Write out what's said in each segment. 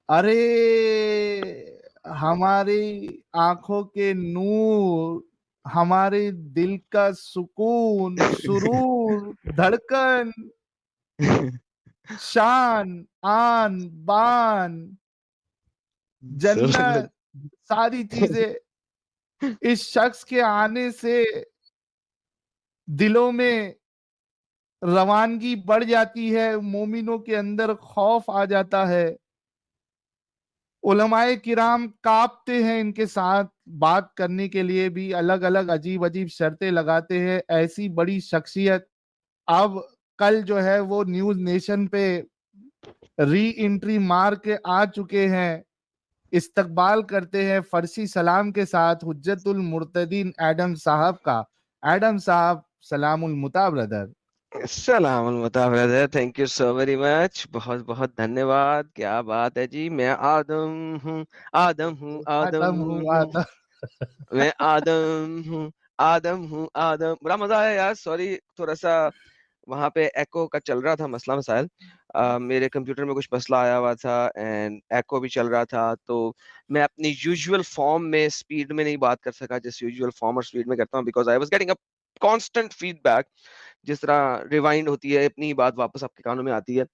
अरे हमारी आंखों के नूर, हमारे दिल का सुकून, सुरूर, धड़कन, शान, आन, बान, So मतलब जन्नत, सारी चीजें इस शख्स के आने से दिलों में रवानगी बढ़ जाती है, मोमिनों के अंदर खौफ आ जाता है। उलमाए किराम कांपते हैं, इनके साथ बात करने के लिए भी अलग अलग अजीब अजीब शर्तें लगाते हैं। ऐसी बड़ी शख्सियत अब कल जो है वो न्यूज नेशन पे री एंट्री मार के आ चुके हैं। इस्तकबाल करते हैं फर्सी सलाम के साथ हुज्जतुल मुर्तदीन एडम साहब का। एडम साहब, सलामुल मुता ब्रदर। सलाम brother, thank you so very much, बहुत बहुत धन्यवाद। क्या बात है जी। मैं आदम हूँ, आदम हूँ, आदम आदम हुआ हूँ, था। मैं आदम हूँ, आदम हूँ, आदम। बड़ा मजा आया यार। सॉरी, थोड़ा सा वहां पे एको का चल रहा था मसला मसाइल। मेरे कंप्यूटर में कुछ मसला आया हुआ था एंड एको भी चल रहा था, तो मैं अपनी यूजुअल फॉर्म में स्पीड में नहीं बात कर सका, जिस यूजुअल फॉर्म और स्पीड में करता हूँ, because I was getting a constant feedback. जिस तरह रिवाइंड होती है, अपनी बात वापस आपके कानों में आती है।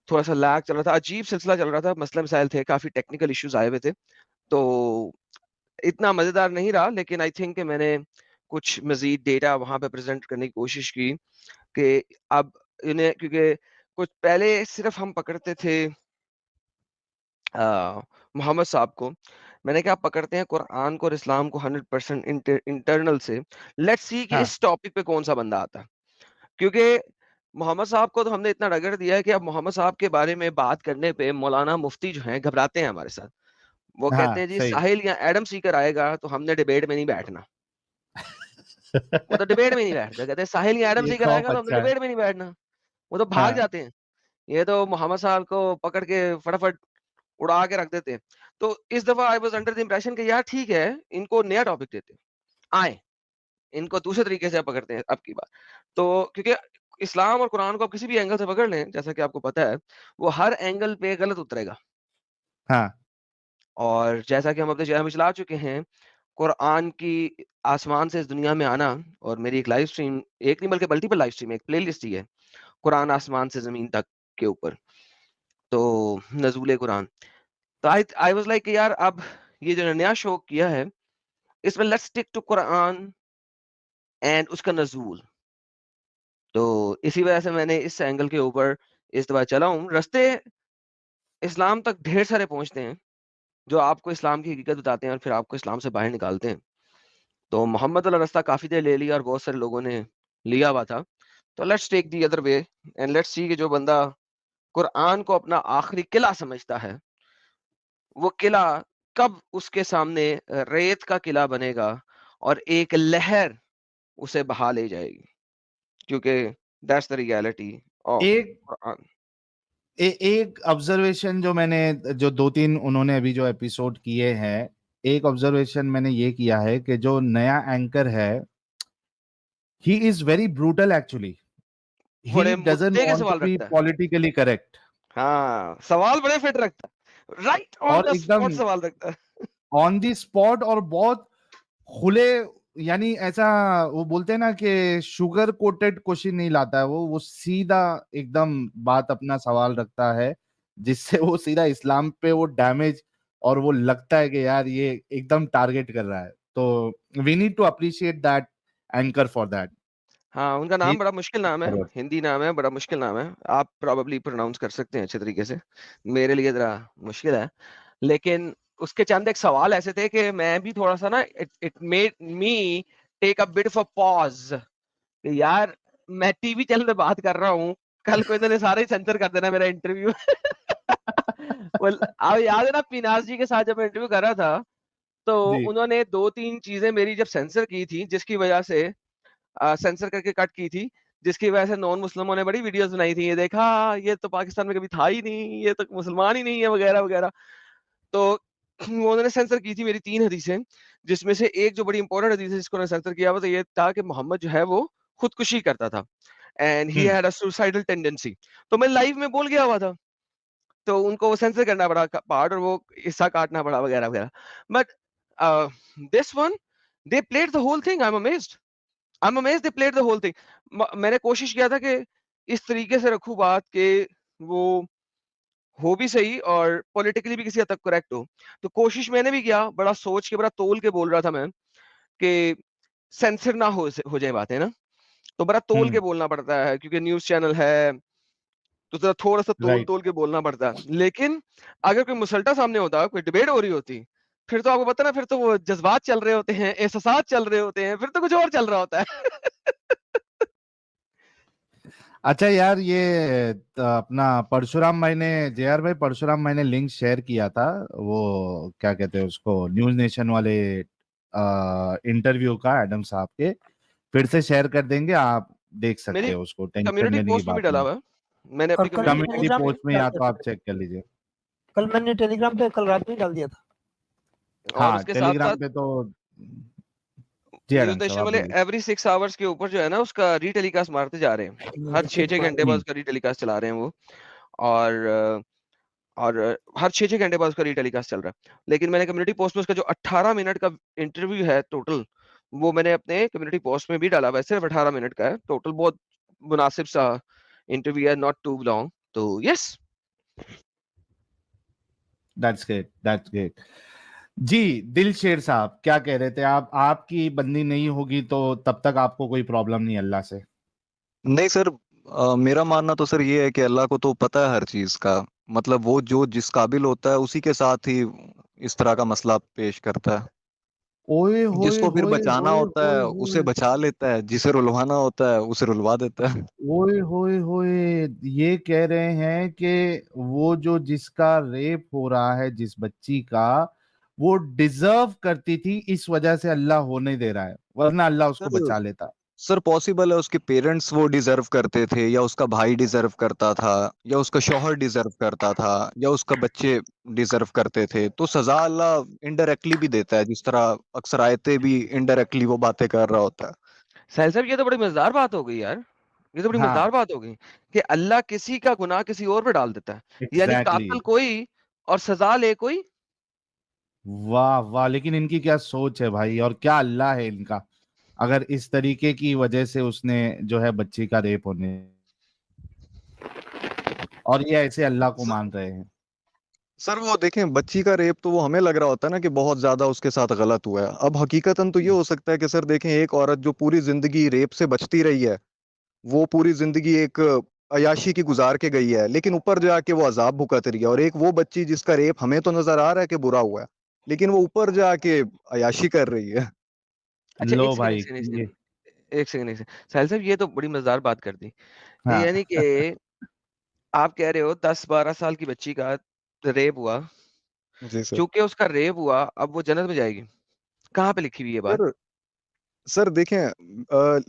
थोड़ा सा लैग चल रहा था, अजीब सिलसिला चल रहा था, मसले मसाइल थे, काफी टेक्निकल इश्यूज आए हुए थे, तो इतना मजेदार नहीं रहा। लेकिन आई थिंक मैंने कुछ मजीद डेटा वहां पे प्रेजेंट करने की कोशिश की कि अब इन्हें, क्योंकि कुछ पहले सिर्फ हम पकड़ते थे मोहम्मद साहब को। मैंने कहा पकड़ते हैं कुरान को और इस्लाम को 100% इंटरनल से। लेट्स सी कि हाँ इस टॉपिक पे कौन सा बंदा आता है, क्योंकि मोहम्मद साहब को तो हमने इतना रगड़ दिया है कि अब मोहम्मद साहब के बारे में बात करने पे मौलाना मुफ्ती जो हैं घबराते हैं हमारे साथ। वो कहते हाँ हैं जी सही। साहिल या एडम सीकर आएगा तो हमने डिबेट में नहीं बैठना। वो तो डिबेट में नहीं बैठते, कहते हैं साहिल या एडम ये सीकर खौफ आएगा तो हमने अच्छा है। डिबेट में नहीं बैठना। वो तो भाग हाँ जाते हैं। ये तो मोहम्मद साहब को पकड़ के फटाफट उड़ा के रख देते हैं। तो इस दफा I was under the impression कि यार ठीक है, इनको नया टॉपिक देते हैं, आए इनको दूसरे तरीके से पकड़ते हैं अब की बार। तो क्योंकि इस्लाम और कुरान को आप किसी भी एंगल से पकड़ लें, जैसा कि आपको पता है, वो हर एंगल पे गलत उतरेगा। हाँ और जैसा कि हम अपने चैनल में चला चुके हैं, कुरान की आसमान से इस दुनिया में आना, और मेरी एक लाइव स्ट्रीम, एक नहीं बल्कि मल्टीपल लाइव स्ट्रीम, एक प्लेलिस्ट ही है कुरान आसमान से जमीन तक के ऊपर, तो नज़ूल कुरान। तो आई वाज लाइक यार अब ये जो नया शो किया है, इसमें let's stick to Quran and उसका नज़ूल। तो इसी वजह से मैंने इस एंगल के ऊपर इस दफा चला हूँ। रास्ते इस्लाम तक ढेर सारे पहुंचते हैं, जो आपको इस्लाम की हकीकत बताते हैं और फिर आपको इस्लाम से बाहर निकालते हैं। तो मोहम्मद वाला रास्ता काफी देर ले लिया और बहुत सारे लोगों ने लिया हुआ था। तो let's take the other way and let's see कि जो बंदा कुरान को अपना आखिरी किला समझता है, वो किला कब उसके सामने रेत का किला बनेगा और एक लहर उसे बहा ले जाएगी, क्योंकि दैट्स द रियलिटी ऑफ एक कुरान। एक ऑब्जर्वेशन जो मैंने, जो दो तीन उन्होंने अभी जो एपिसोड किए हैं, एक ऑब्जर्वेशन मैंने ये किया है कि जो नया एंकर है, he is very brutal actually. He बड़े डजंट मुद्दे के वांट टू सवाल बी रखता है। Politically correct. हाँ, सवाल बड़े फिट रखता है, राइट ऑन और द स्पॉट एकदम सवाल रखता है। ऑन दी स्पॉट, और बहुत खुले, यानी ऐसा वो बोलते हैं ना कि शुगर कोटेड क्वेश्चन नहीं लाता है वो सीधा एकदम बात अपना सवाल रखता है, जिससे वो सीधा इस्लाम पे वो डैमेज, और वो लगता है कि यार ये एकदम टारगेट कर रहा है। तो we need to appreciate that anchor for that. हाँ, उनका ही नाम बड़ा मुश्किल नाम है, फॉरवर्ड। हिंदी नाम है, बड़ा मुश्किल नाम है। आप प्रोबेबली प्रोनाउंस कर सकते हैं अच्छे तरीके से, मेरे लिए ज़रा मुश्किल है। लेकिन उसके चंद एक सवाल ऐसे थे कि मैं भी थोड़ा-सा ना, it it made me take a bit of a pause कि यार मैं टीवी चैनल पे बात कर रहा हूँ, कल को इन्होंने सारा ही सेंसर कर देना मेरा इंटरव्यू। वेल अब याद है ना पीनाज़ जी के साथ जब मैं इंटरव्यू कर रहा था, तो जी। उन्होंने 2-3 चीज़ें मेरी जब सेंसर की थी, जिसकी वजह से सेंसर करके कट की थी, जिसकी वजह से नॉन मुस्लिमों ने बड़ी वीडियोज़ बनाई थी, ये देखा, ये तो पाकिस्तान में कभी था ही नहीं, ये तो मुसलमान ही नहीं है, वगैरह-वगैरह। तो वो उन्होंने सेंसर की थी मेरी 3 हदीसें, जिसमें से एक जो बड़ी इंपॉर्टेंट हदीस है जिसको उन्होंने सेंसर किया हुआ था, ये था कि मोहम्मद जो है वो खुदकुशी करता था and he hmm. Had a suicidal tendency. तो मैं लाइव में बोल गया हुआ था। तो उनको वो सेंसर करना पड़ा पार्ट और वो हिस्सा काटना पड़ा वगैरह वगैरह। But this one they played the whole thing. I am amazed they played the whole thing. मैंने कोशिश किया था कि इस तरीके से रखूं बात कि वो हो भी सही और पॉलिटिकली भी किसी हद तक करेक्ट हो। तो कोशिश मैंने भी किया, बड़ा सोच के, बड़ा तोल के बोल रहा था मैं कि सेंसर ना हो जाए बातें ना, तो बड़ा तोल के हम्म। बोलना पड़ता है क्योंकि न्यूज़ चैनल है, तो ज़रा थोड़ा-सा राइट। तोल-तोल के बोलना पड़ता है। लेकिन अगर कोई मुसल्टा सामने होता, कोई डिबेट हो रही होती, फिर तो आपको पता है ना, फिर तो वो जज़्बात चल रहे होते हैं, एहसासात चल रहे होते हैं, फिर तो कुछ और चल रहा होता है। अच्छा यार, ये अपना परशुराम भाई ने, जेआर भाई, परशुराम भाई ने लिंक शेयर किया था, वो क्या कहते हैं उसको, न्यूज नेशन वाले इंटरव्यू का, एडम साहब के। फिर से शेयर कर देंगे, आप देख सकते मेरी हो उसको, टेंशन कम्युनिटी लेने की पोस्ट में भी बात डाला नहीं। हुआ है। मैंने और अपनी कल कम्युनिटी मैंने पोस्ट कम्युनिटी टेलीग्राम पे पोस्ट में डाल या दिया तो था। आप चेक कर लीजिए। कल मैंने टेलीग्राम पे कल रात में डाल दिया था। और हाँ, उसके टेलीग्राम साथ-साथ पे तो। जी न्यूज़ आनंद साहब, नेशन आप वाले बोलिए। एवरी 6 आवर्स के ऊपर जो है ना, उसका रीटेलीकास्ट मारते जा रहे हैं। हर 6-6 घंटे बाद हम्म। उसका रीटेलीकास्ट चला रहे हैं वो। और और हर 6-6 घंटे बाद उसका रीटेलीकास्ट चल रहा है। लेकिन मैंने कम्युनिटी पोस्ट में उसका जो 18 मिनट का इंटरव्यू है टोटल, वो मैंने अपने कम्युनिटी पोस्ट में भी डाला हुआ है। सिर्फ 18 मिनट का है टोटल, बहुत मुनासिब सा इंटरव्यू है, नॉट टू लॉन्ग। तो yes. That's great, that's great. जी, दिल शेर साहब, क्या कह रहे थे आप? आपकी बंदी नहीं होगी तो तब तक आपको कोई प्रॉब्लम नहीं अल्लाह से? नहीं सर, मेरा मानना तो सर ये है कि अल्लाह को तो पता है हर चीज का। मतलब वो जो जिस काबिल होता है उसी के साथ ही इस तरह का मसला पेश करता है। ओए होए जिसको फिर होए बचाना होए होता होए है उसे होए। बचा लेता है, जिसे रुलवाना होता है उसे रुलवा देता है। ओए होए होए, ये कह रहे हैं कि वो जो जिसका रेप हो रहा है, जिस बच्ची का, वो डिजर्व करती थी, इस वजह से अल्लाह होने दे रहा है, वरना अल्लाह उसको सर बचा लेता। सर पॉसिबल है उसके पेरेंट्स वो डिजर्व करते थे, या उसका भाई डिजर्व करता था, या उसका शौहर डिजर्व करता था, या उसका बच्चे डिजर्व करते थे। तो सजा अल्लाह इनडायरेक्टली भी देता है, जिस तरह अक्सर आयतें भी इनडायरेक्टली वो बातें कर रहा होता है। साहिल साहब, ये तो बड़ी मजेदार बात हो गई यार। ये तो बड़ी मजेदार हाँ, बात हो गई कि अल्लाह किसी का गुनाह किसी और पे डाल देता है। यानी एग्जैक्टली। कातिल कोई और सजा ले कोई। वाह वाह, लेकिन इनकी क्या सोच है भाई, और क्या अल्लाह है इनका, अगर इस तरीके की वजह से उसने जो है बच्ची का रेप होने, और ये ऐसे अल्लाह को सर मान रहे हैं। सर वो देखें, बच्ची का रेप तो वो हमें लग रहा होता है ना कि बहुत ज्यादा उसके साथ गलत हुआ है। अब हकीकतन तो ये हो सकता है कि सर देखें, एक औरत जो पूरी जिंदगी रेप से बचती रही है, वो पूरी जिंदगी एक अयाशी की गुजार के गई है, लेकिन ऊपर जाके वो अजाब भुगत रही है। और एक वो बच्ची जिसका रेप हमें तो नजर आ रहा है कि बुरा हुआ है, लेकिन वो ऊपर जाके अयाशी कर रही है। अच्छा, लो एक सेकंड, एक भाई, सेकंड, एक ये। सेकंड, एक सेकंड, एक सेकंड। साहिल साहब, ये तो बड़ी मजेदार बात कर दी। हाँ। यानी कि आप कह रहे हो 10-12 साल की बच्ची का रेप हुआ, जी सर। चूंकि उसका रेप हुआ, अब वो जन्नत में जाएगी। कहाँ पे लिखी हुई है ये बात? सर सर देखें,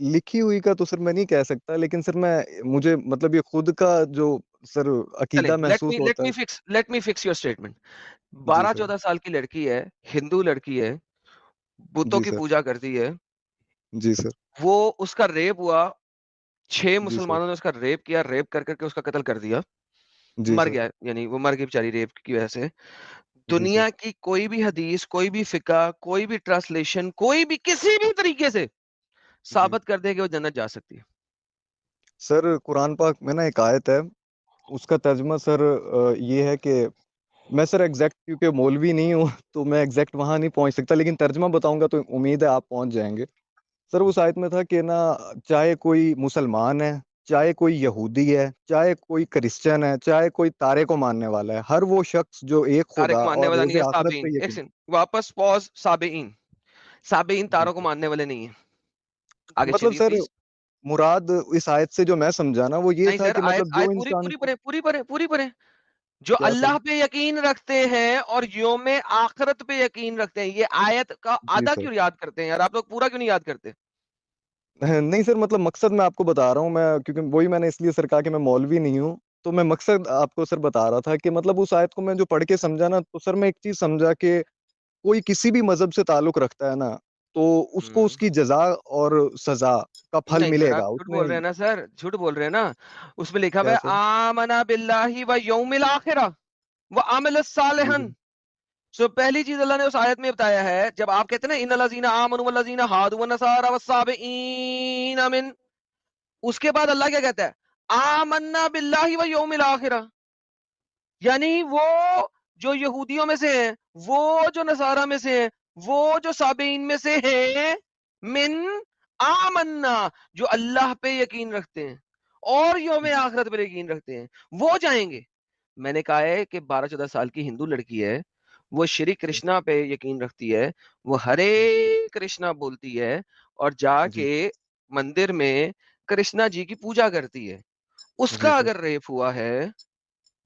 लिखी हुई का तो सर मैं नहीं कह सकता, लेकिन सर मैं मुझे मतलब ये खुद का जो सर चले, अकीदा लेट महसूस मी लेट होता मी है। Fix let me fix your statement. जी सर। 12-14 साल की लड़की है, हिंदू लड़की है, बुतों जी की सर। पूजा करती है। जी सर। वो उसका रेप हुआ, 6 जी सर। मुसलमानों ने उसका रेप किया, रेप कर करके उसका कत्ल कर दिया। जी मर सर। गया, यानी वो मर गई बेचारी रेप की वजह से। जी सर। दुनिया की कोई भी हदीस, कोई भी फिका, कोई भी ट्रांसलेशन, कोई भी किसी भी तरीके से जी साबित कर दे कि वो जन्नत जा सकती है। सर, कुरान पाक में ना एक आयत है, उसका तर्जुमा सर ये है कि मैं सर एग्जैक्ट क्योंकि मौलवी नहीं हूँ तो मैं एग्जैक्ट वहां नहीं पहुंच सकता, लेकिन तर्जुमा बताऊंगा तो उम्मीद है आप पहुंच जाएंगे। सर उस आयत में था कि ना, चाहे कोई मुसलमान है, चाहे कोई यहूदी है, चाहे कोई क्रिश्चियन है, चाहे कोई तारे को मानने वाला है, हर वो शख्स जो एक तारे को खुदा मानने और वाला नहीं रोजे है, आखिरत साबेईन। पे एक यकीन। सेकंड, वापस पॉज। साबेईन, साबेईन जी तारों को सर। मानने वाले नहीं है। आगे मतलब चलिए सर प्लीज। मुराद इस आयत से जो मैं समझा ना वो ये नहीं था सर, कि आयत मतलब आयत जो पूरी इंसान पूरी को। पढ़े, पूरी पढ़े, पूरी पढ़े। जो क्या सर? अल्लाह पे यकीन रखते हैं और यौमे आखिरत पे यकीन रखते हैं, ये आयत का जी आधा सर। क्यों याद करते हैं यार? आप लोग पूरा क्यों नहीं याद करते? नहीं सर, मतलब मकसद मैं आपको बता रहा हूँ, मैं क्योंकि वही मैंने इसलिए सर कहा कि मैं मौलवी नहीं हूँ। तो मैं मकसद आपको सर बता रहा था कि मतलब उस आयत को मैं जो पढ़ के समझा ना, तो सर मैं एक चीज समझा कि कोई किसी भी मजहब से ताल्लुक रखता है ना, तो उसको हम्म। उसकी जजा और सजा का फल नहीं सर, आप मिलेगा झूठ बोल उसमें। रहे हैं ना सर, झूठ बोल रहे हैं ना। उसमें लिखा हुआ क्या है सर? आमना बिल्लाहि व यौमिल आखिरा। व आमिल सालिहन। सो पहली चीज अल्लाह ने उस आयत में बताया है, जब आप कहते हैं ना इन्नल लजीना आमनु वल लजीना हादू वन नसारा वस्साबिईन मिन, उसके बाद अल्लाह क्या कहता है, आमन्ना बिल्लाहि व यौमिल आखिरा, यानी वो जो यहूदियों में से हैं, वो जो नसारा में से हैं, वो जो साबीन में से हैं, मिन आमन्ना, जो अल्लाह पे यकीन रखते हैं और यौम आखिरत पे यकीन रखते हैं, वो जाएंगे। मैंने कहा है कि 12-14 साल की हिंदू लड़की है, वो श्री कृष्णा पे यकीन रखती है, वो हरे कृष्णा बोलती है और जी जाके मंदिर में कृष्णा जी की पूजा करती है, जी उसका सर अगर रेप हुआ है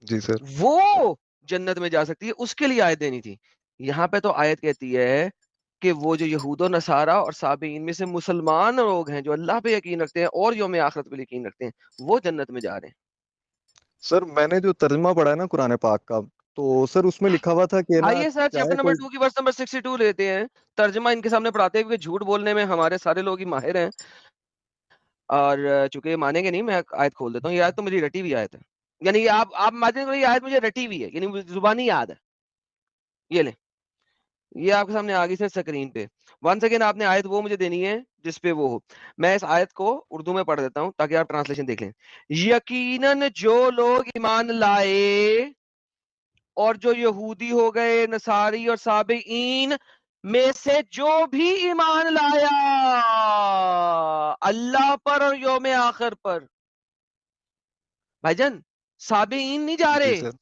जी सर वो जन्नत में जा सकती है, उसके लिए आयत देनी थी। यहाँ पे तो आयत कहती है कि वो जो यहूद और नसारा और साबीन में से मुसलमान लोग हैं जो अल्लाह पे यकीन रखते हैं और यौम आखिरत पे यकीन रखते हैं, वो जन्नत में जा रहे हैं। सर मैंने जो तर्जमा पढ़ा है ना कुरान पाक का, तो सर उसमें लिखा हुआ था कि ना आइए सर चैप्टर चाहे नंबर कोई 2 की वर्स नंबर 62 लेते हैं, तर्जमा इनके सामने पढ़ाते हैं, क्योंकि झूठ बोलने में हमारे सारे लोग ही माहिर हैं और चूंकि ये मानेंगे नहीं, मैं आयत खोल देता हूँ। ये आयत तो मेरी रटी हुई आयत है, यानी ये आप मानते हैं, ये आयत मुझे रटी हुई है, यानी मुझे जुबानी याद है। ये ले, ये आपके सामने आ गई सर स्क्रीन पे। वंस अगेन आपने आयत वो मुझे देनी है जिसपे वो हो। मैं इस आयत को उर्दू में पढ़ देता हूं ताकि आप ट्रांसलेशन देख लें। यकीनन जो लोग ईमान लाए और जो यहूदी हो गए, नसारी और साबीन में से जो भी ईमान लाया अल्लाह पर और यौम आखिर पर, भाईजान साबीन नहीं जा जी रहे, सर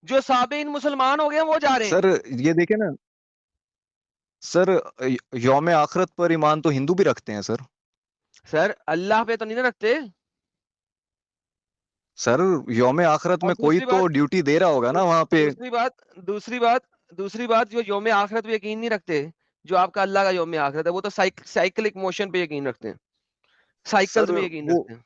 जो साबीन मुसलमान हो गए वो जा रहे हैं। सर ये देखे ना सर, यौम आखिरत पर ईमान तो हिंदू भी रखते हैं सर। सर अल्लाह पे तो नहीं ना रखते। सर यौम आखिरत और में कोई दूसरी तो बात, ड्यूटी दे रहा होगा ना वहां पे। दूसरी बात, दूसरी बात, दूसरी बात, जो यौम आखिरत पे यकीन नहीं रखते, जो आपका अल्लाह का यौम आखिरत है, वो तो साइकिलिक मोशन पे यकीन रखते हैं, साइकिल्स सर में यकीन वो रखते हैं।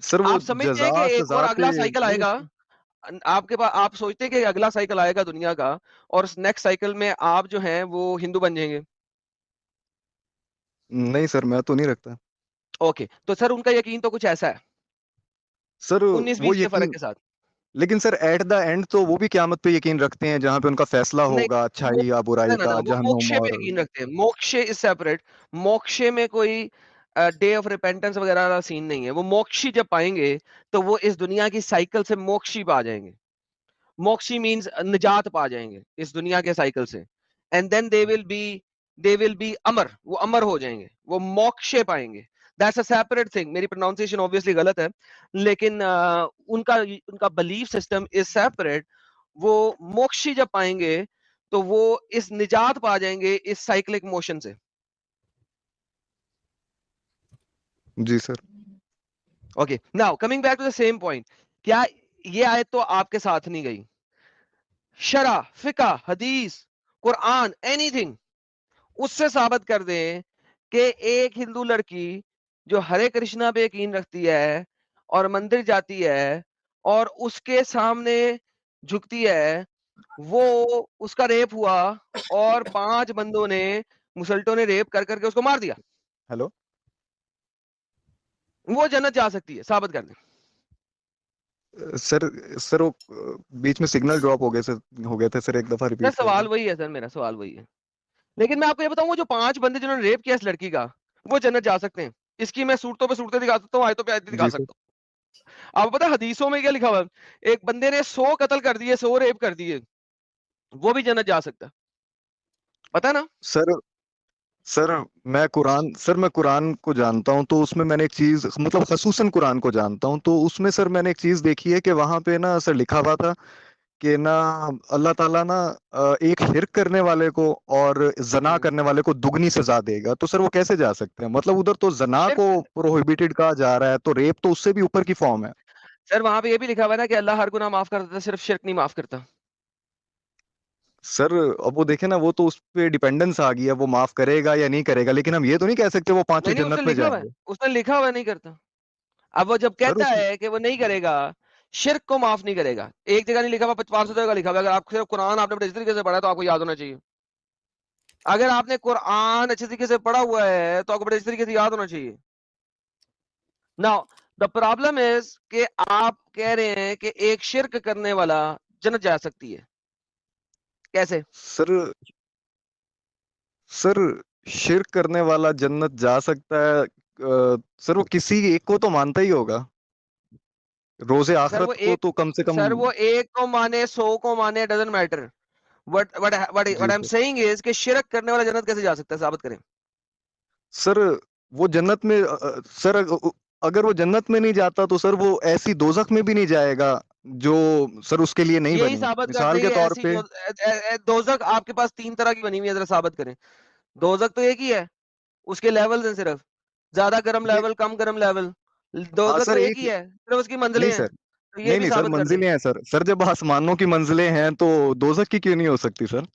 सर वो आप समझते हैं कि जजा एक और सजा पे अगला साइकिल नहीं आएगा, उसकी। आपके पास, आप सोचते हैं कि अगला साइकिल आएगा दुनिया का और नेक्स्ट साइकिल में आप जो हैं वो हिंदू बन जाएंगे। नहीं सर मैं तो नहीं रखता। ओके, तो सर उनका यकीन तो कुछ ऐसा है, सर वो 19-20 के फर्क यकीन, के साथ। लेकिन सर एट द एंड तो वो भी क़यामत पे यकीन रखते हैं जहां पे उनका फैसला नहीं, होगा वो अच्छाई या बुराई ना का, वो जहन्नुम मोक्षे पे और। यकीन रखते हैं, मोक्षे इज सेपरेट। मोक्षे में कोई डे ऑफ रिपेंटेंस वगैरह का सीन नहीं है। वो मोक्षी जब पाएंगे तो वो इस दुनिया की साइकिल से मोक्षी पा जाएंगे। मोक्षी मींस निजात पा जाएंगे इस दुनिया के साइकिल से, and then they will be अमर, वो अमर हो जाएंगे, वो मोक्षे पाएंगे। That's a separate thing. मेरी प्रोनाउंसिएशन ऑब्वियसली गलत है, लेकिन उनका उनका बिलीफ सिस्टम इज सेपरेट। वो मोक्षी जब पाएंगे तो वो इस निजात पा जाएंगे इस साइक्लिक मोशन से। जी sir. Okay, now coming back to the same point, क्या ये आयत तो आपके साथ नहीं गई? शरा, फिका, हदीस, कुरान, एनीथिंग उससे साबित कर दें कि एक हिंदू लड़की जो हरे कृष्णा पे यकीन रखती है और मंदिर जाती है और उसके सामने झुकती है, वो उसका रेप हुआ और 5 बंदों ने, मुसल्टों ने रेप कर करके उसको मार दिया, हेलो वो जन्नत जा सकती है, साबित कर दें। सर, सर वो बीच में सिग्नल ड्रॉप हो गए सर, हो गए थे सर, एक दफा सर रिपीट सवाल करिए। वही है सर, मेरा सवाल वही है। लेकिन मैं आपको ये बताऊं, वो जो 5 बंदे जिन्होंने रेप किया इस लड़की का, वो जन्नत जा सकते हैं। इसकी मैं सूरतों पे सूरतें दिखा सकता हूँ, आयतों पे आयतें दिखा जी सर। सकता हूँ। आपको पता है हदीसों में क्या लिखा हुआ है? एक बंदे ने 100 कत्ल कर दिए, 100 रेप कर दिए, वो भी जन्नत जा सकता है, पता है ना? सर सर मैं कुरान को जानता हूं, तो उसमें मैंने एक चीज, मतलब खसूसन कुरान को जानता हूं, तो उसमें सर मैंने एक चीज देखी है कि वहां पे ना सर लिखा हुआ था कि ना अल्लाह ताला ना एक शिर्क करने वाले को और जना करने वाले को दुगनी सजा देगा। तो सर वो कैसे जा सकते हैं? मतलब उधर तो जना सिर्फ को प्रोहिबिटेड कहा जा रहा है, तो रेप तो उससे भी ऊपर की फॉर्म है। सर वहां पे ये भी लिखा हुआ है ना कि अल्लाह हर गुनाह माफ कर देता है, सिर्फ शिर्क नहीं माफ करता। सर अब वो देखे ना, वो तो उस पे डिपेंडेंस आ गई है, वो माफ करेगा या नहीं करेगा, लेकिन हम ये तो नहीं कह सकते वो पांचों नहीं नहीं, उसने जन्नत में लिखा हुआ है, जाएंगे। उसने लिखा हुआ है नहीं करता। अब वो जब सर कहता उसमें है कि वो नहीं करेगा, शिर्क को माफ नहीं करेगा, एक जगह नहीं लिखा हुआ, 500 जगह लिखा हुआ। अगर आप सिर्फ कुरान आपने बड़े तरीके से पढ़ा है तो आपको याद होना चाहिए। अगर आपने कुरान अच्छे तरीके से पढ़ा हुआ है तो आपको बड़े तरीके से याद होना चाहिए। नाउ द प्रॉब्लम इज कि आप कह रहे हैं कि एक शिरक करने वाला जन्नत जा सकती है, कैसे? सर सर शिर्क करने वाला जन्नत जा सकता है, सर वो किसी एक को तो मानता ही होगा, रोजे सर आखिरत वो को एक तो कम से कम। सर वो एक को माने 100 को माने, डजंट मैटर। व्हाट जी I am sir. Saying is कि शिरक करने वाला जन्नत कैसे जा सकता है, साबित करें। सर वो जन्नत में सर अगर वो जन्नत में नहीं जाता तो सर वो ऐसी दोजख में भी नहीं जाएगा जो सर उसके लिए नहीं यही बनी। साबित कर मिसाल के देंगे तौर ऐसी पे। जो दोजक आपके पास 3 तरह की बनी हुई है, जरा साबित करें। दोजक तो एक ही है, उसके लेवल्स हैं सिर्फ, ज्यादा गर्म नहीं, लेवल, कम गर्म लेवल। हाँ दोजक तो सर एक ही एक। है, सिर्फ उसकी मंजिलें नहीं हैं। सर। तो ये नहीं भी नहीं सर साबित कर दें। मंजिलें हैं सर। सर जब आसमानों की मंजिलें हैं तो दोजख की क्यों नहीं हो सकती सर?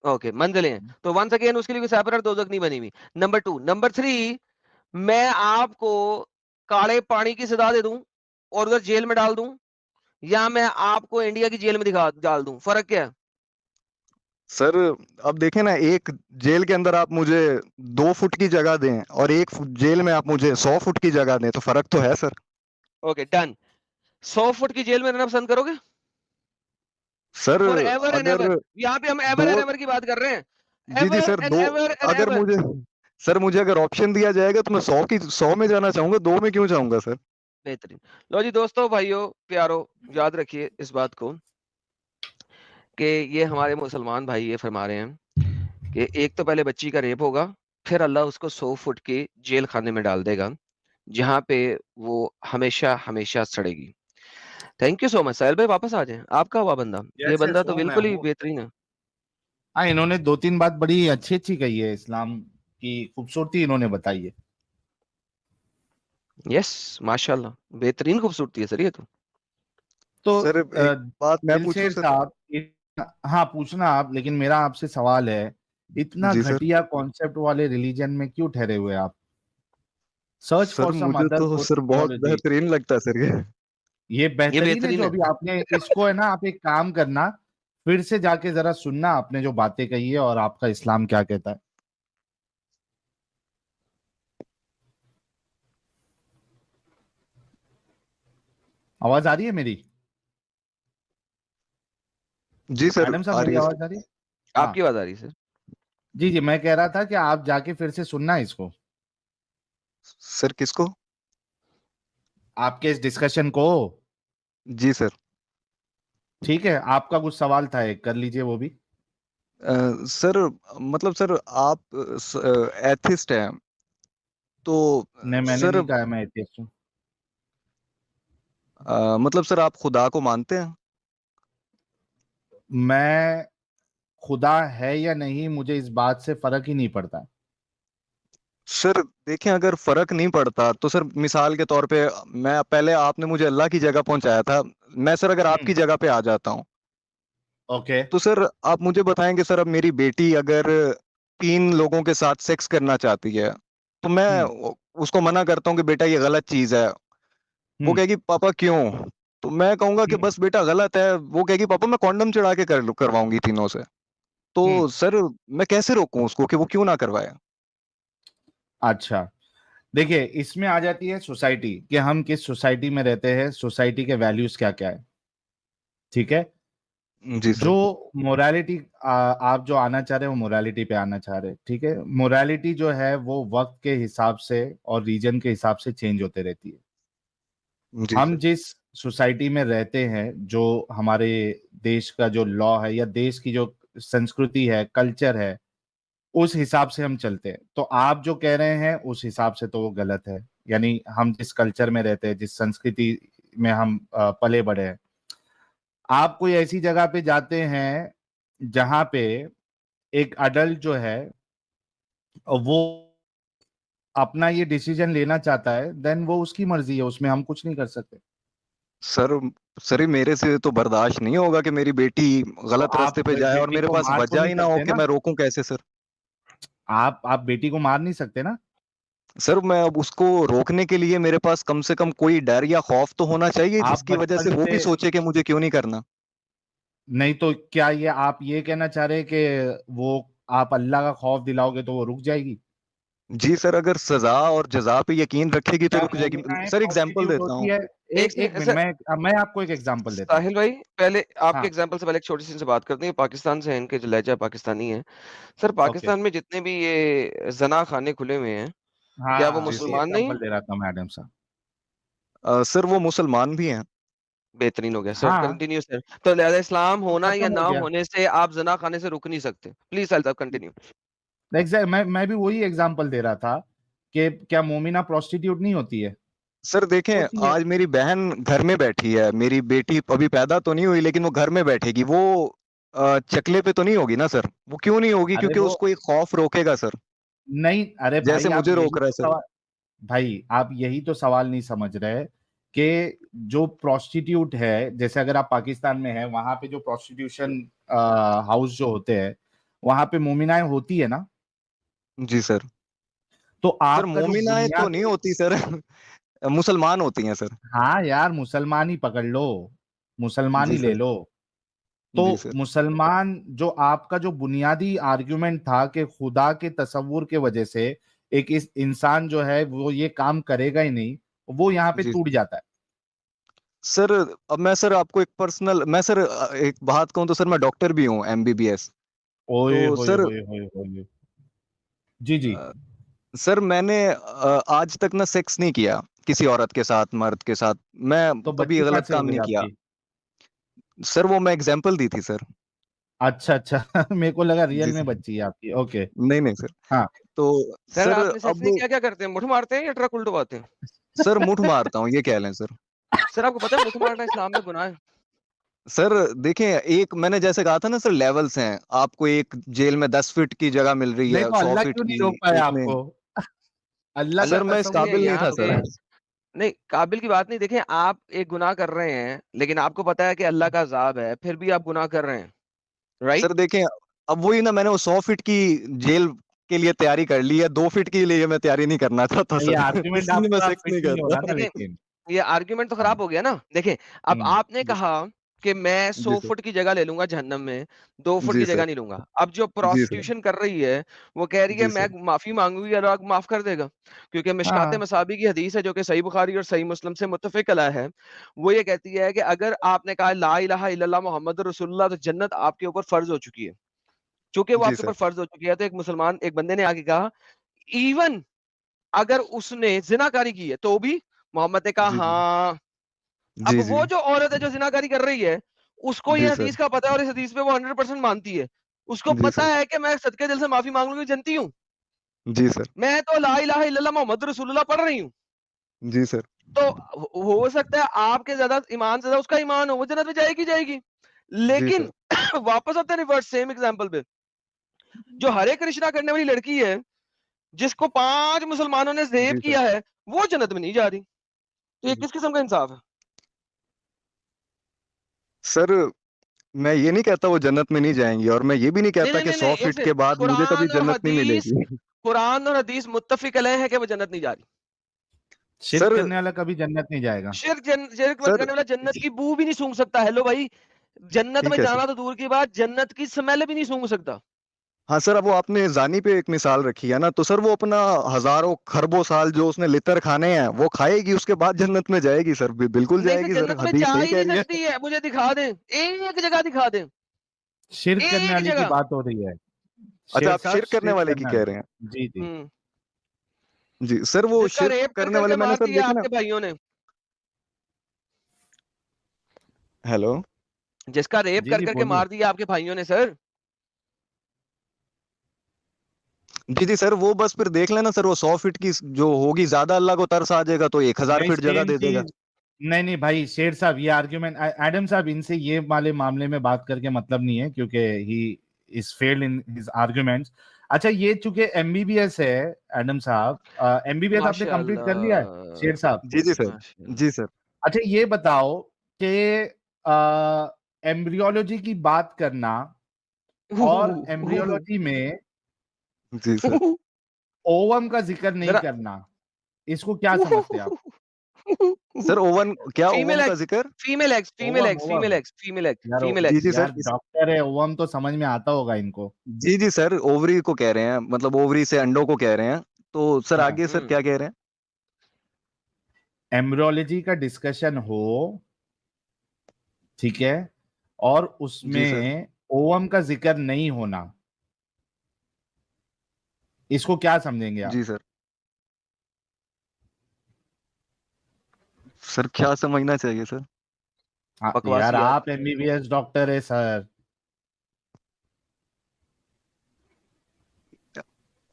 ओके, मंजिलें हैं तो वंस अगेन उसके लिए कोई सेपरेट दोजक नहीं बनी हुई। नंबर 2, नंबर 3, मैं आपको काले पानी की सजा दे दूं और उधर जेल में डाल दूं, या मैं आपको इंडिया की जेल में दिखा डाल दूं, फर्क क्या है? सर अब देखें ना, एक जेल के अंदर आप मुझे 2 फुट की जगह दें और एक जेल में आप मुझे 100 फुट की जगह दें तो फर्क तो है सर। Okay done. 100 फुट की जेल में रहना पसंद करोगे? सर फॉर एवर एंड अगर एवर, यहाँ पे हम एवर दो। एंड एवर की बात कर रहे हैं। जी जी एवर सर एंड दो। एवर एंड अगर एवर। मुझे सर मुझे अगर ऑप्शन दिया जाएगा तो मैं 100 में जाना चाहूंगा, 2 में क्यों जाऊंगा सर? बेहतरीन। लो जी दोस्तों, भाइयों, प्यारो, याद रखिए इस बात को कि ये हमारे मुसलमान भाई ये फरमा रहे हैं कि एक तो पहले बच्ची का रेप होगा, फिर अल्लाह उसको 100 फुट के जेल खाने में डाल देगा, जहां पे वो हमेशा हमेशा सड़ेगी। Thank you so much. Sahil भाई वापस आ जाएं, आपका हुआ बंदा, ये यस बंदा यस तो हूँ, मैं बिल्कुल ही हूँ। बेहतरीन है। हाँ, इन्होंने 2-3 बात बड़ी अच्छी अच्छी कही है, इस्लाम की खूबसूरती इन्होंने बताई है। यस, माशाल्लाह, बेहतरीन खूबसूरती है सर ये तो। तो सर एक बात मैं पूछूं दिलशेर सर? साहब, हाँ पूछना आप, लेकिन मेरा आपसे सवाल है, इतना जी सर। घटिया कॉन्सेप्ट वाले रिलीजन में क्यों ठहरे हुए आप? सर्च सर फॉर सम मुझे अदर तो गुड सर बहुत थियोलॉजी। बेहतरीन लगता है सर ये। ये ये बेहतरीन है बेहतरीन जो है। अभी आपने इसको है ना, आप एक काम करना, फिर से जाके जरा सुनना आपने जो बातें कही है और आपका इस्लाम क्या कहता है। आवाज आ रही है मेरी? जी सर मैडम साहब आ मेरी रही है सर। आवाज आ रही है? हाँ। आपकी आवाज आ रही है सर। जी जी, मैं कह रहा था कि आप जाके फिर से सुनना इसको, सर किसको? आपके इस डिस्कशन को। जी सर। ठीक है, आपका कुछ सवाल था, एक कर लीजिए वो भी। सर मतलब सर आप एथिस्ट हैं तो नहीं, मैंने सर नहीं कहा मैं एथियस्ट हूँ। मतलब सर आप खुदा को मानते हैं? मैं खुदा है या नहीं, मुझे इस बात से फर्क ही नहीं पड़ता। सर देखें अगर फर्क नहीं पड़ता तो सर मिसाल के तौर पे मैं पहले आपने मुझे अल्लाह की जगह पहुंचाया था, मैं सर अगर हम्म। आपकी जगह पे आ जाता हूं ओके। तो सर आप मुझे बताएंगे सर अब मेरी बेटी अगर 3 लोगों के साथ सेक्स करना चाहती है तो मैं हम्म। उसको मना करता हूँ कि बेटा ये गलत चीज है। वो हम्म। कहेगी पापा क्यों? तो मैं कहूंगा कि हम्म। बस बेटा गलत है। वो कहेगी पापा मैं कॉन्डम चढ़ा के करवाऊंगी तीनों से। तो हम्म। सर मैं कैसे रोकूं उसको कि वो क्यों ना करवाए? अच्छा, देखिए इसमें आ जाती है सोसाइटी, कि हम किस सोसाइटी में रहते हैं, सोसाइटी के वैल्यूज क्या क्या है। ठीक है। जी जो सर। मोरालिटी आप जो आना चाह रहे हो, मोरालिटी पे आना चाह रहे हैं, ठीक है। मोरालिटी जो है वो वक्त के हिसाब से और रीजन के हिसाब से चेंज होते रहती है। जी हम सर। जिस सोसाइटी में रहते हैं, जो हमारे देश का जो लॉ है या देश की जो संस्कृति है, कल्चर है, उस हिसाब से हम चलते हैं। तो आप जो कह रहे हैं उस हिसाब से तो वो गलत है। यानी हम जिस कल्चर में रहते हैं, जिस संस्कृति में हम पले बड़े हैं, आप कोई ऐसी जगह पे जाते हैं जहां पे एक अडल्ट जो है वो अपना ये डिसीजन लेना चाहता है, देन वो उसकी मर्जी है, उसमें हम कुछ नहीं कर सकते। सर सर ये मेरे से तो बर्दाश्त नहीं होगा कि मेरी बेटी तो गलत रास्ते आप पे जाए और बेटी मेरे को पास मार तो वजह नहीं ही ना हो सकते कि ना? मैं रोकूं कैसे सर? आप बेटी को मार नहीं सकते ना? सर मैं अब उसको रोकने के लिए मेरे पास कम से कम कोई डर या खौफ तो होना चाहिए आप जिसकी वजह बचपन से वो से भी सोचे कि मुझे क्यों नहीं करना। नहीं, तो क्या ये आप ये कहना चाह रहे हैं कि वो आप अल्लाह का खौफ दिलाओगे तो वो रुक जाएगी? जी सर, अगर सजा और जजा पे यकीन रखेगी तो क्या रुक जाएगी। मोमिनाएं सर एग्जांपल प्रोस्टिट्यूट देता होती हूँ। है? एक एक सेकंड मिनट, सर, मैं आपको एक एग्जांपल देता हूँ। साहिल भाई पहले आपके हाँ, एग्जांपल से पहले एक छोटी सी इनसे बात करते हैं। पाकिस्तान से हैं, इनके जो लहजा पाकिस्तानी है। Sir okay. पाकिस्तान में जितने भी ये जना खाने खुले हुए हैं, क्या वो हाँ, जी सर। उसी मुसलमान नहीं एग्जांपल है? दे रहा था मैडम साहब। सर वो मुसलमान भी हैं। बेहतरीन हो गया सर, हाँ, कंटिन्यू सर। तो लिहाजा इस्लाम तो होना या खत्म हो ना गया। होने से आप जना खाने से रुक नहीं सकते। प्लीज साहिल साहब कंटिन्यू। मैं भी वही एग्जांपल दे रहा था कि क्या मोमिना प्रोस्टिट्यूट नहीं होती है? सर देखें, होती है। आज मेरी बहन घर में बैठी है, मेरी बेटी अभी पैदा तो नहीं हुई लेकिन वो घर में बैठेगी, वो चकले पे तो नहीं होगी ना सर? वो क्यों नहीं होगी? अरे क्योंकि वो उसको एक खौफ रोकेगा सर, नहीं, अरे जैसे भाई आप मुझे यही रोक रहा है तो सर। सवाल, भाई आप यही तो सवाल नहीं समझ रहे कि जो प्रोस्टिट्यूट है, जैसे अगर आप पाकिस्तान में है, वहां पे जो प्रोस्टिट्यूशन हाउस जो होते हैं, वहां पे मोमिनाएं होती है ना? जी सर। तो सर आपका जो मोमिनाएं तो नहीं बुनियादी, होती सर, मुसलमान होती हैं सर। हाँ यार, मुसलमान ही पकड़ लो, मुसलमान जी ही ले सर। लो। तो जी सर। मुसलमान, जो आपका जो बुनियादी आर्गुमेंट था कि खुदा के तसव्वुर के वजह से एक इस इंसान जो है वो ये काम करेगा ही नहीं, वो यहाँ पे जी टूट जाता है। सर, अब मैं सर आपको एक पर्सनल, मैं सर एक बात कहूँ तो सर मैं डॉक्टर भी हूँ, एमबीबीएस। ओए तो होए सर होए होए होए। जी जी। अ, सर मैंने आज तक ना सेक्स नहीं किया किसी औरत के साथ, मर्द के साथ। मैं तो कभी बच्ची कहाँ गलत से हो काम गई नहीं किया। आपकी? सर वो मैं एग्जांपल दी थी सर। अच्छा अच्छा मेरे को लगा रियल जी में सर। बच्ची है आपकी। ओके। नहीं नहीं सर। हाँ। तो सर सर आपने सेक्स नहीं अब किया, क्या करते हैं? मुठ मारते हैं या ट्रक उल्टवाते हैं? सर मुठ मारता हूँ, ये कह लें सर। सर आपको पता है मुठ मारना इस्लाम में गुनाह है? सर देखें, एक मैंने जैसे कहा था ना सर, लेवल्स हैं। आपको एक जेल में 10 फीट की जगह मिल रही नहीं है, तो 100 अल्लाह फीट क्यों नहीं की, रोक पाया एक में। आपको? अल्लाह का सर मैं इस कसम देखिए है। काबिल नहीं यहाँ था पे सर। नहीं, काबिल की बात नहीं। देखिए आप एक गुनाह कर रहे हैं, लेकिन आपको पता है कि अल्लाह का अज़ाब है, फिर भी आप गुनाह कर रहे हैं, सर राइट? देखें, अब वही ना, मैंने वो 100 फीट की जेल के लिए तैयारी कर ली है, 2 फीट के लिए मैं तैयारी नहीं करना चाहता ये सर। आर्गुमेंट इसलिए मैं आपका सेक्स फिट नहीं नहीं हो रहा करता। ना देखिए, लेकिन। ये आर्गुमेंट तो हाँ। खराब हो गया ना। देखिए, अब आपने जी कहा कि मैं जी 100 सर। फुट की जगह ले लूँगा जहन्नम में, 2 फुट जी की सर। जगह नहीं लूँगा। अब जो जी सर। प्रोस्टिट्यूशन कर रही है, वो कह रही है जी मैं सर। माफ़ी माँगूँगी, अल्लाह माफ़ कर देगा। क्योंकि मिशकात हाँ। मसाबी की हदीस है, जो कि सही बुखारी और सही मुस्लिम से मुत्तफ़िक़ अलैह है। वो ये कहती है कि अगर आपने कहा ला इलाहा इल्लल्लाह मुहम्मदुर रसूलुल्लाह, तो जन्नत आपके ऊपर फ़र्ज़ हो चुकी है। चूँकि वो जी आपके ऊपर सर। फ़र्ज़ हो चुकी है, तो एक मुसलमान एक बंदे ने आके कहा, इवन अगर उसने ज़िनाकारी की है, तो भी? मोहम्मद ने कहा, जी जी। हाँ। अब जी जी। वो जो औरत है जो ज़िनाकारी कर रही है, उसको ये जी हदीस सर। का पता है और इस हदीस पे वो 100% मानती है। उसको जी पता सर। है कि मैं सदके दिल से माफ़ी माँग लूँगी, जनती हूँ। जी सर। मैं तो ला इलाहा इल्लल्लाह मुहम्मद रसूलुल्लाह पढ़ रही हूँ। जी सर। तो हो सकता है आपके ज़्यादा ईमान से ज़्यादा उसका ईमान हो, वो जन्नत में जाएगी, जाएगी। जी लेकिन सर। वापस आते हैं रिवर्स सेम एग्ज़ाम्पल पे। जो हरे कृष्णा करने वाली लड़की है, जिसको 5 मुसलमानों ने रेप जी सर। किया है, वो जन्नत में नहीं जा रही। तो ये जी। किस किस्म का इंसाफ है? सर मैं ये नहीं कहता वो जन्नत में नहीं जाएंगी, और मैं ये भी नहीं नहीं, कहता नहीं, कि नहीं, 100 नहीं, एक फीट के सेकंड। बाद मुझे कभी जन्नत नहीं मिलेगी। कुरान और हदीस मुत्तफ़िक़ अलैह है कि वो जन्नत नहीं जा रही। शिर्क सर। करने वाला कभी जन्नत नहीं जाएगा। शिर्क मत सर करने वाला जन्नत की बू भी नहीं सूंघ सकता। हेलो भाई, जन्नत में ठीक है सर। जाना तो दूर की बात, जन्नत की स्मेल भी नहीं सूंघ सकता। हाँ सर, अब वो आपने जानी पे एक मिसाल रखी है ना, तो सर वो अपना हजारों खरबों साल जो उसने लितर खाने हैं वो खाएगी, उसके बाद जन्नत में जाएगी सर, बिल्कुल नहीं, फिर जाएगी सर, जन्नत में हदीस जा सही ही कह नहीं रही है। सकती है। मुझे दिखा दें, एक जगह दिखा दें, शिर्क करने एक वाले की जगह। बात हो रही है। अच्छा, शेर आप साहब, शिर्क करने शिर्क वाले की करने कह वाले। रहे हैं? जी जी। हुँ, जी सर, वो जिसका शिर्क रेप कर करने करके वाले मैंने मार सर दिया देखे ना। आपके भाइयों ने, हेलो। जिसका रेप जी कर जी, करके बोलिए। मार दिया आपके भाइयों ने सर। जी जी सर, वो बस फिर देख लेना सर, वो 100 फीट की जो होगी, ज्यादा अल्लाह को तरस आ जाएगा तो 1000 नहीं, फीट जगह सेम दे देगा। चीज। नहीं नहीं भाई, शेर साहब, ये आर्ग्यूमेंट, एडम साहब, इनसे ये वाले मामले में बात करके मतलब नहीं है, क्योंकि he is failed in his arguments. अच्छा, ये चूंकि एमबीबीएस है, एडम साहब, एमबीबीएस आपने कंप्लीट कर लिया है, शेर साहब? माशाअल्लाह, जी जी सर। माशाअल्लाह। जी सर। अच्छा, ये बताओ कि एम्ब्रियोलॉजी की बात करना और एम्ब्रियोलॉजी में जी सर। ओवम का जिक्र नहीं ज़रा करना, इसको क्या समझते हैं आप? सर ओवन, क्या फीमेल ओवम का एग्स, जिक्र? Female eggs, female ovum eggs, ovum. Female eggs, female eggs, यार फीमेल जी एग्स। जी यार सर। डॉक्टर है, ओवम तो समझ में आता होगा इनको। जी जी सर, ओवरी को कह रहे हैं, मतलब ओवरी से अंडों को कह रहे हैं। तो सर हाँ। आगे सर क्या कह रहे हैं? एम्ब्रियोलॉजी का डिस्कशन हो, ठीक है, और जी सर। उसमें ओवम का जिक्र नहीं होना, इसको क्या समझेंगे आप? जी सर। सर क्या समझना चाहिए सर? हाँ यार, बकवासियत। आप एमबीबीएस डॉक्टर है सर।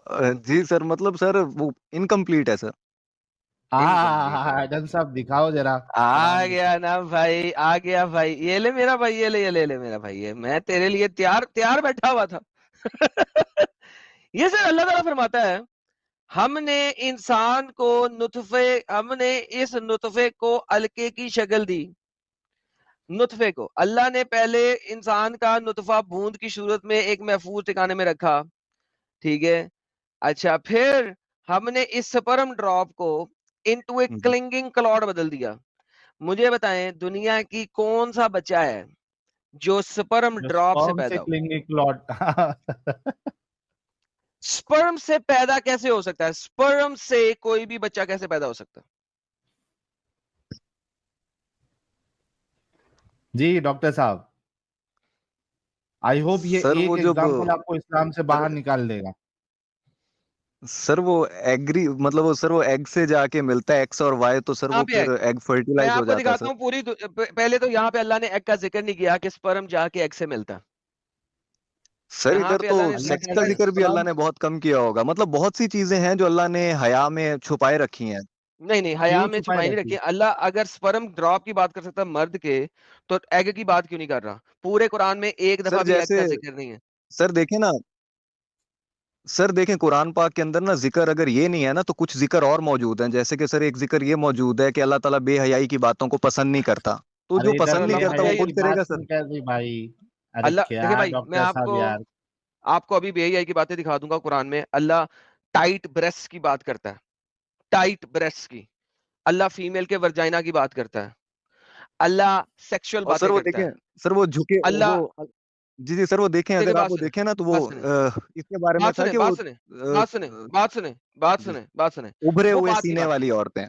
जी सर, मतलब सर वो इनकम्प्लीट है सर। इनकम्प्लीट है। आदम साहब दिखाओ जरा आ कुरान गया दिखाओ। ना भाई, आ गया भाई, ये ले मेरा भाई, ये ले मेरा भाई, ये मैं तेरे लिए तैयार तैयार बैठा हुआ था। ये सर अल्लाह ताला फरमाता है, हमने इंसान को नुतफे, हमने इस नुतफे को अलके की शक्ल दी। नुतफे को अल्लाह ने पहले इंसान का नुतफा बूंद की सूरत में एक महफूज ठिकाने में रखा, ठीक है। अच्छा, फिर हमने इस स्पर्म ड्रॉप को इनटू ए जी क्लिंगिंग क्लॉड बदल दिया। मुझे बताएं, दुनिया की कौन सा बच्चा है जो स्पर्म जो ड्रॉप से स्पर्म से पैदा हो? Cling clot. स्पर्म से पैदा कैसे हो सकता है? स्पर्म से कोई भी बच्चा कैसे पैदा हो सकता है? जी डॉक्टर साहब, आई होप ये सर एक वो जब एग्जांपल आपको इस्लाम से सर बाहर निकाल देगा। सर वो एग्री मतलब वो सर वो एग से जाके मिलता है एक्स और वाई, तो सर कहां वो पे फिर एग? एग मैं फर्टिलाइज हो आपको जाता है दिखाता सर। हूं पहले तो यहाँ पे अल्लाह ने एग का जिक्र नहीं किया कि स्पर्म जाके एग से मिलता है। सर यहाँ इधर पे तो अल्लाह ने अल्लाह सेक्स जिक्र का कहता नहीं है किया। जिक्र भी अल्लाह स्पर्म ने बहुत कम किया होगा, मतलब बहुत सी चीजें हैं जो अल्लाह ने हया में छुपाए रखी हैं। नहीं नहीं, हया क्यों में छुपाए छुपाई नहीं रखी रखी? है। अल्लाह अगर स्पर्म ड्रॉप की बात कर सकता है मर्द के, तो एग की बात क्यों नहीं कर रहा? पूरे कुरान में एक सर दफा भी एग जैसे का जिक्र नहीं है। सर देखें ना, सर देखें कुरान पाक के अंदर ना जिक्र अगर ये नहीं है ना तो कुछ जिक्र और मौजूद हैं। जैसे कि सर एक जिक्र ये मौजूद है कि अल्लाह ताला बेहयाई की बातों को पसंद नहीं करता, तो जो अरे इधर सर पसंद नहीं अल्लाह करता मानते वो बेहयाई हैं की खुद बात करेगा सर। नहीं कर रही भाई। अरे अल्लाह क्या देखिए भाई, मैं डॉक्टर साहब आपको यार। आपको अभी बेहयाई की बातें दिखा दूंगा। कुरान में अल्लाह टाइट ब्रेस्ट की बात करता है, टाइट ब्रेस्ट की। अल्लाह फीमेल के वर्जाइना की बात करता है। अल्लाह सेक्सुअल और सर बातें वो करता देखें, है। सर वो झुके अल्लाह, वो जी जी सर वो देखें, देखिए अगर आप बात वो सुने, देखें ना तो वो बात सुने, इसके बारे में बात था सुने, कि वो बात सुने, बात सुने, बात सुने, बात जी, सुने, बात सुने। उभरे वो हुए बात की सीने बातें, वाली औरतें।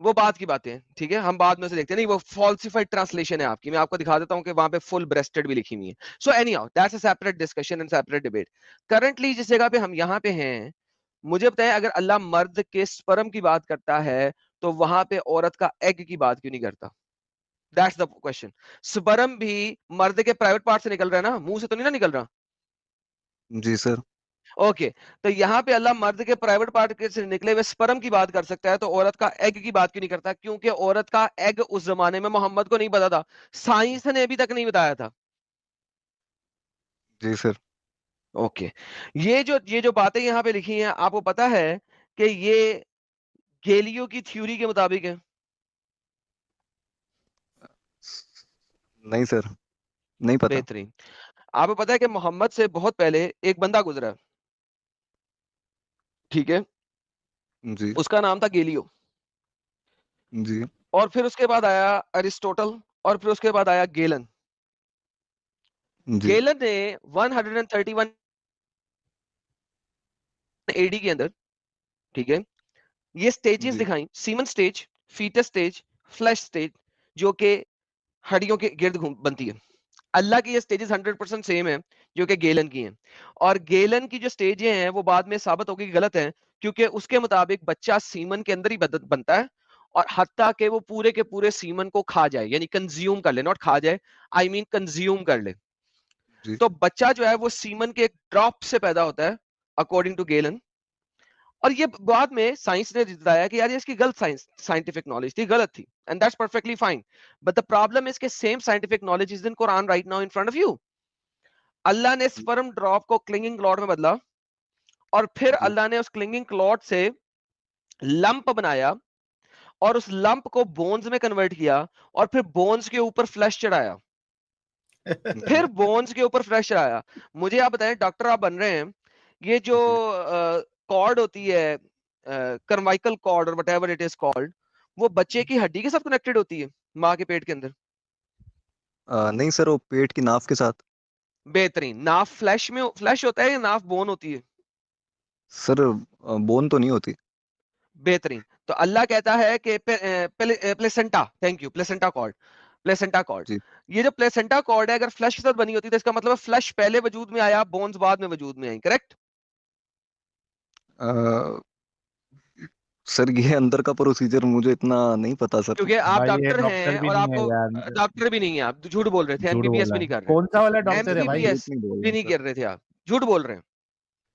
वो बात की बातें हैं, ठीक है। हम बाद में से देखते हैं। नहीं, वो फॉल्सिफाइड ट्रांसलेशन है आपकी। मैं आपको दिखा देता हूं कि वहां पे फुल ब्रेस्टेड भी लिखी हुई है। So any how, that's a separate discussion and separate debate. Currently जिस जगह पे हम यहाँ पे हैं, मुझे बताएं, अगर अल्लाह मर्द के स्पर्म की बात करता है, तो वहां पे औरत का एग की बात क्यों नहीं करता? That's the question. स्पर्म भी मर्द के प्राइवेट पार्ट से निकल रहा है ना, मुंह से तो नहीं ना निकल रहा। जी सर। ओके, तो यहाँ पे अल्लाह मर्द के प्राइवेट पार्ट के से निकले हुए स्पर्म की बात कर सकता है, तो औरत का एग की बात क्यों नहीं करता? क्योंकि औरत का एग उस जमाने में मोहम्मद को नहीं पता था, साइंस ने अभी तक नहीं बताया था। जी सर। ओके, ये जो बातें यहाँ पे लिखी हैं, आपको पता है कि ये गैलियो की थ्योरी के मुताबिक है? नहीं सर, नहीं पता। बेहतरीन। आपको पता है कि मोहम्मद से बहुत पहले एक बंदा गुजरा, ठीक है, जी उसका नाम था गैलियो। जी और फिर उसके बाद आया अरिस्टोटल, और फिर उसके बाद आया गेलन। जी गेलन ने 131 एडी के अंदर, ठीक है, ये स्टेजेस जी दिखाई, semen stage, foetus stage, flesh stage, जो कि हड्डियों के गिर्द घूम बनती है। अल्लाह की ये स्टेजेस 100% सेम है जो कि गेलन की हैं। और गेलन की जो स्टेजें हैं वो बाद में साबित होगी कि गलत है, क्योंकि उसके मुताबिक बच्चा सीमन के अंदर ही बनता है, और हत्ता के वो पूरे के पूरे सीमन को खा जाए, यानी कंज्यूम कर ले, नॉट खा जाए, आई मीन कंज्यूम कर ले। जी तो बच्चा जो है वो सीमन के एक ड्रॉप से पैदा होता है, अकॉर्डिंग टू गेलन। और ये बाद में साइंस ने बताया कि यार ये इसकी गलत साइंटिफिक नॉलेज थी, गलत थी, and that's perfectly fine. But the problem is के same scientific knowledge is in Quran right now in front of you. Allah ने स्पर्म ड्रॉप को क्लिंगिंग क्लॉड में बदला, और फिर जी अल्लाह ने उस क्लिंगिंग क्लॉड से लंप बनाया, और उस लंप को बोन्स में कन्वर्ट किया, और फिर बोन्स के ऊपर फ्लैश चढ़ाया, जी फिर बोन्स के ऊपर फ्लैश चढ़ाया। मुझे आप बताएं, डॉक्टर आप बन रहे हैं, ये जो जी कॉर्ड होती है, करवाइकल कॉर्ड और व्हाटएवर इट इज कॉल्ड, वो बच्चे की हड्डी के साथ कनेक्टेड होती है, माँ के पेट के अंदर। नहीं सर, वो पेट की नाफ के साथ। बेहतरीन। नाफ फ्लैश में फ्लैश होता है या नाफ बोन होती है? सर बोन तो नहीं होती। बेहतरीन। तो अल्लाह कहता है कि placenta, thank you, placenta cord, placenta cord. जी ये जो प्लेसेंटा कॉर्ड है अगर फ्लश के साथ बनी होती तो इसका मतलब है फ्लश पहले वजूद में आया, बोन्स बाद में वजूद में आई, करेक्ट? अ, सर ये अंदर का प्रोसीजर मुझे इतना नहीं पता सर। क्योंकि आप भाई ये डॉक्टर डॉक्टर हैं भी और नहीं है आपको यार, डॉक्टर भी नहीं है, आप झूठ बोल रहे थे, झूठ एमबीबीएस बोला भी है। नहीं कर रहे, कौन सा वाला डॉक्टर है सर भाई? झूठ एमबीबीएस नहीं बोल भी रहा नहीं सर। कर रहे थे आप, झूठ बोल रहे हैं।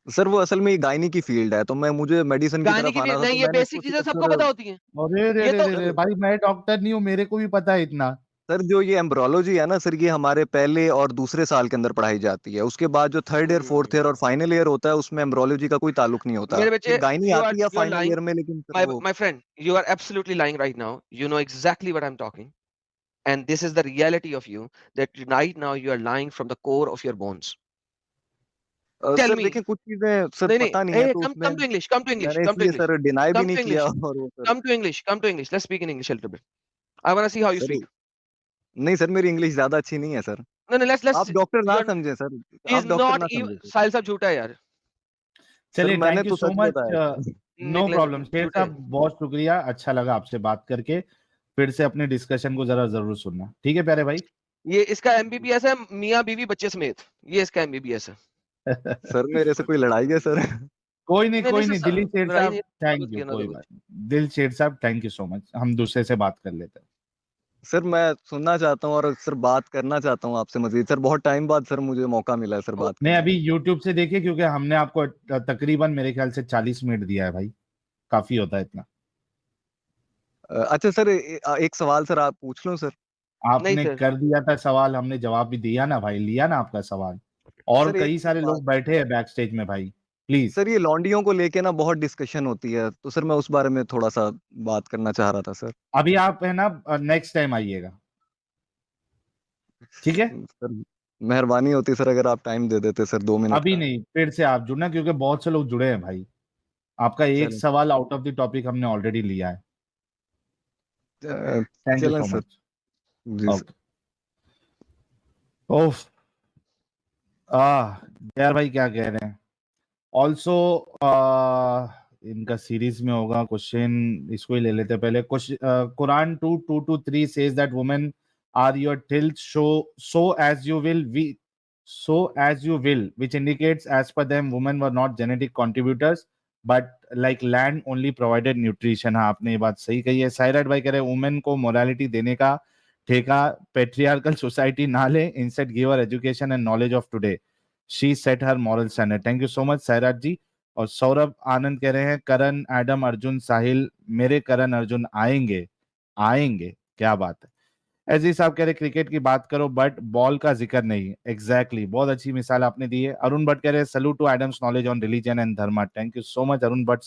सर वो असल में ये गायनी की फील्ड है, तो मैं मुझे मेडिसिन की गाने तरफ की भी आना था, तो नहीं, ये मैंने इसको बेसिक चीजें सबको सिर्फ पता होती हैं। अरे रे ये रे तो रे रे सर भाई, मैं डॉक्टर नहीं हूँ, मेरे को भी पता है इतना। सर जो ये एम्ब्रोलॉजी है ना सर, ये हमारे पहले और दूसरे साल के अंदर पढ़ाई जाती है। उसके बाद जो थर्ड ईयर, फोर्थ ईयर और फाइनल ईयर होता है, उसमें एम्ब्रोलॉजी का कोई ताल्लुक नहीं होता। मेरे ये बच्चे, गायनी आती है you are final lying, year में, लेकिन सर my वो my friend, you are absolutely lying right now. You know exactly what I'm talking, and this is the reality of you, that right now you are lying from the core of your bones. Tell sir me. देखिए कुछ चीजें sir नहीं नहीं, पता नहीं है, hey, तो come उसमें come to English, come to English, मैंने come to इसलिए English, सर डिनाई भी come नहीं to किया। English, और वो sir come to English, come to English. Let's speak in English a little bit. I want to see how you sir speak. नहीं sir, मेरी English ज्यादा अच्छी नहीं है सर। No, no, let's आप डॉक्टर ना you're समझे सर, he is आप डॉक्टर not ना even समझे सर। साहिल साहब झूठा है यार। सर चलिए, मैंने थैंक यू तो सो सच मच। बताया सर। नो निकले प्रॉब्लम शेर झूठे। साहब, बहुत शुक्रिया, अच्छा लगा आपसे बात करके। फिर से अपने डिस्कशन को जरा जरूर सुनना, ठीक है प्यारे भाई? ये इसका एमबीबीएस है, मियां बीवी बच्चे समेत, ये इसका एमबीबीएस है। सर मेरे से कोई लड़ाई है सर? कोई नहीं, नहीं कोई नहीं नहीं, सर, दिलीप शेर लड़ाई साहब, नहीं, थैंक यू, कोई बात नहीं। दिल शेर साहब, थैंक यू सो मच, हम दूसरे से बात कर लेते हैं। सर मैं सुनना चाहता हूँ और सर बात करना चाहता हूँ आपसे मजीद। सर बहुत टाइम बाद सर मुझे मौका मिला है सर बात नहीं, करने अभी का। यूट्यूब से देखिए, क्योंकि हमने आपको तकरीबन मेरे ख्याल से 40 मिनट दिया है भाई, काफी होता है इतना। अच्छा सर, एक सवाल सर आप पूछ लूं सर? नहीं आपने सर। कर दिया था सवाल, हमने जवाब भी दिया ना भाई, लिया ना आपका सवाल। और सर एक कई सारे बात, लोग बैठे हैं बैक स्टेज में भाई, प्लीज। सर ये लौंडियों को लेके ना बहुत डिस्कशन होती है, तो सर मैं उस बारे में थोड़ा सा बात करना चाह रहा था सर। अभी आप है ना, नेक्स्ट टाइम आइएगा, ठीक है? सर मेहरबानी होती सर अगर आप टाइम दे देते सर, 2 मिनट अभी का। नहीं, फिर से आप जुड़ना, क्योंकि बहुत से लोग जुड़े हैं भाई। आपका एक चलें सवाल आउट ऑफ द टॉपिक हमने ऑलरेडी लिया है। थैंक यू चलें सो सर। मच। जी सर। ओके। ओफ। यार भाई क्या कह रहे हैं? ऑल्सो इनका सीरीज में होगा क्वेश्चन, इसको ही ले लेते हैं पहले। Quran 2:2-3 says that women are your tilth, so as you will we so as you will, which indicates as per them women were not genetic contributors but like land only provided nutrition। हाँ, आपने ये बात सही कही है। साइराट भाई कह रहे हैं वुमेन को मोरालिटी देने का ठेका पेट्रियार्कल सोसाइटी ना ले, instead give her education and knowledge of today, she set her moral standard. Thank you so much Sairaj ji. और सौरभ आनंद कह रहे हैं करण, एडम, अर्जुन, साहिल, मेरे करण अर्जुन आएंगे, आएंगे, क्या बात है। एजी साहब कह रहे क्रिकेट की बात करो बट बॉल का जिक्र नहीं। एग्जैक्टली, बहुत अच्छी मिसाल आपने दी है। अरुण भट्ट कह रहे salute to Adams knowledge on religion and dharma. Thank you so much Arun Bhatt.